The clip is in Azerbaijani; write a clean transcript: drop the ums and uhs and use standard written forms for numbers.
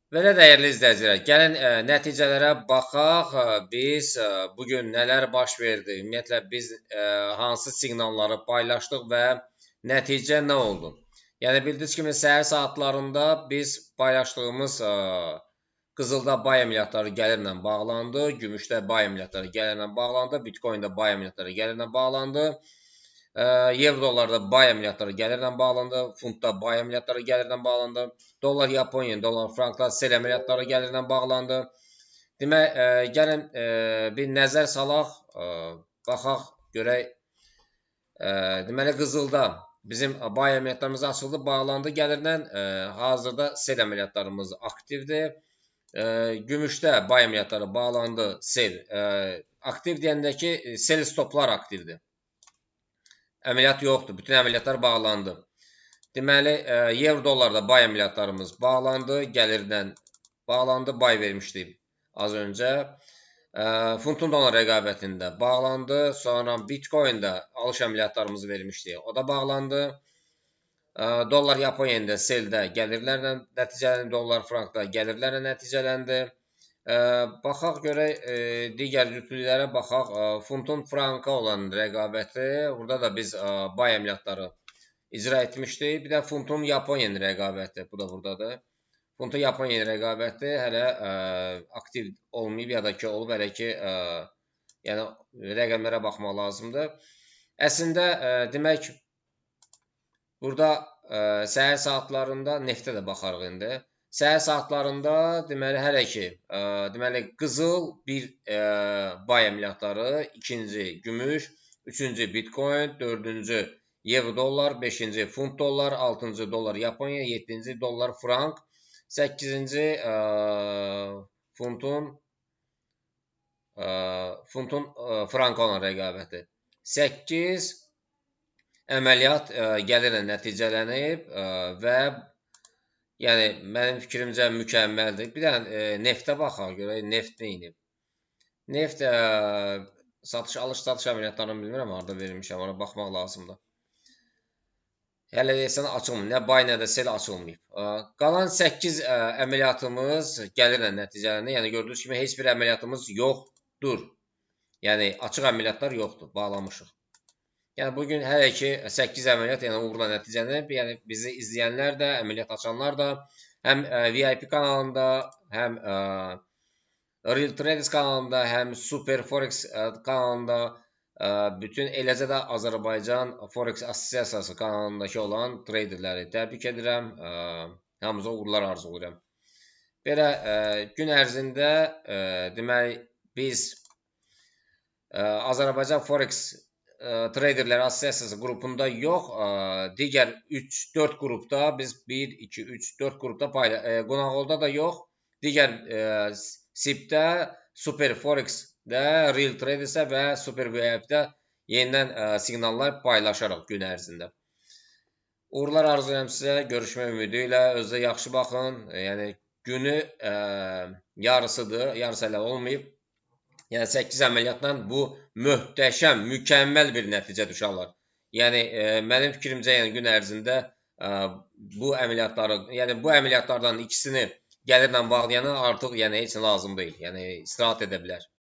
Belə dəyərli izləyicilər, gəlin nəticələrə baxaq. Biz bugün nələr baş verdi? Ümumiyyətlə biz hansı siqnalları paylaşdıq və nəticə nə oldu? Yəni bildiyiniz kimi səhər saatlarında biz paylaşdığımız qızılda bay əməliyyatları gəlirlə bağlandı, gümüşdə bay əməliyyatları gəlirlə bağlandı, Bitcoin-də bay əməliyyatları gəlirlə bağlandı. Evro dollarda bay əməliyyatları gəlirlə bağlandı, funtda bay əməliyyatları gəlirlə bağlandı, dollar Yaponiya, dollar frankda sel əməliyyatları gəlirlə bağlandı. Demək, gəlin bir nəzər salaq, baxaq, görək. Deməli, qızılda bizim bay əməliyyatlarımız açıldı, bağlandı gəlirlə. Hazırda sel əməliyyatlarımız aktivdir. Gümüşdə bay əməliyyatları bağlandı, sel. Aktiv deyəndə ki, sel stoplar aktivdir. Əməliyyat yoxdur. Bütün əməliyyatlar bağlandı. Deməli, evro dollarda bay əməliyyatlarımız bağlandı. Gəlirdən bağlandı. Bay vermişdik az öncə. Funtun dollar rəqabətində bağlandı. Sonra Bitcoin-də alış əməliyyatlarımızı vermişdik. O da bağlandı. Dollar Yaponiya'da seldə gəlirlərlə nəticələndi. Dollar frankda gəlirlərlə nəticələndi. Baxaq görək, digər cütlüklərə baxaq. Funtun franka olan rəqabəti, burada da biz bay əməliyyatları icra etmişdik. Bir də funtun Yaponiyanın rəqabəti, bu da buradadır. Funtun Yaponiyanın rəqabəti hələ aktiv olmayıb, ya da ki, olub, hələ ki, yəni rəqəmlərə baxmaq lazımdır. Əslində, demək, burada səhər saatlarında neftə də baxarıq indi. Səhər saatlarında deməli hələ ki, deməli qızıl bir bay əməliyyatları, ikinci gümüş, üçüncü Bitcoin, dördüncü evro dollar, beşinci funt dollar, altıncı dollar Yaponiya, yeddinci dollar frank, səkkizinci funtun franka olan rəqabəti. 8 əməliyyat gəlirlə nəticələnib və yəni mənim fikrimcə mükəmməldir. Bir də neftə baxaq, görək neft neyinib. Neft alış-satış əməliyyatlarını bilmirəm, harada verilmişəm, ona baxmaq lazımdır. Hələ desən açılmır, nə bay, nə də sel açılmayıb. Qalan 8 əməliyyatımız gəlirlə nəticələnir. Yəni gördüyünüz kimi heç bir əməliyyatımız yoxdur. Yəni açıq əməliyyatlar yoxdur, bağlamışıq. Yəni bugün hələ ki 8 əməliyyat, yəni uğurla nəticələnib. Yəni bizi izləyənlər də, əməliyyat açanlar da həm VIP kanalında, həm Real Traders kanalında, həm Super Forex kanalında, bütün eləcə də Azərbaycan Forex Assosiasiyası kanalındakı olan traderləri təbrik edirəm. Hamınıza uğurlar arzulayıram. Belə gün ərzində deməli biz Azərbaycan Forex Traderlər Assosiasiyası qrupunda yox, digər 3-4 qrupda, biz 1, 2, 3, 4 qrupda qonaqolda da yox, digər SIP-də, Super Forex-də, Real Traders-də və Super VIP-də yenidən siqnallar paylaşaraq gün ərzində. Uğurlar arzulayıram sizə, görüşmək ümidi ilə, özünüzə yaxşı baxın, yəni günü yarısıdır, yarısı hələ olmayıb. Yəni 8 əməliyyatla bu möhtəşəm, mükəmməl bir nəticədir uşaqlar. Yəni mənim fikrimcə yəni gün ərzində bu əməliyyatları, yəni bu əməliyyatlardan ikisini gəlirlə bağlayana artıq yəni heç nə lazım deyil. Yəni istirahət edə bilər.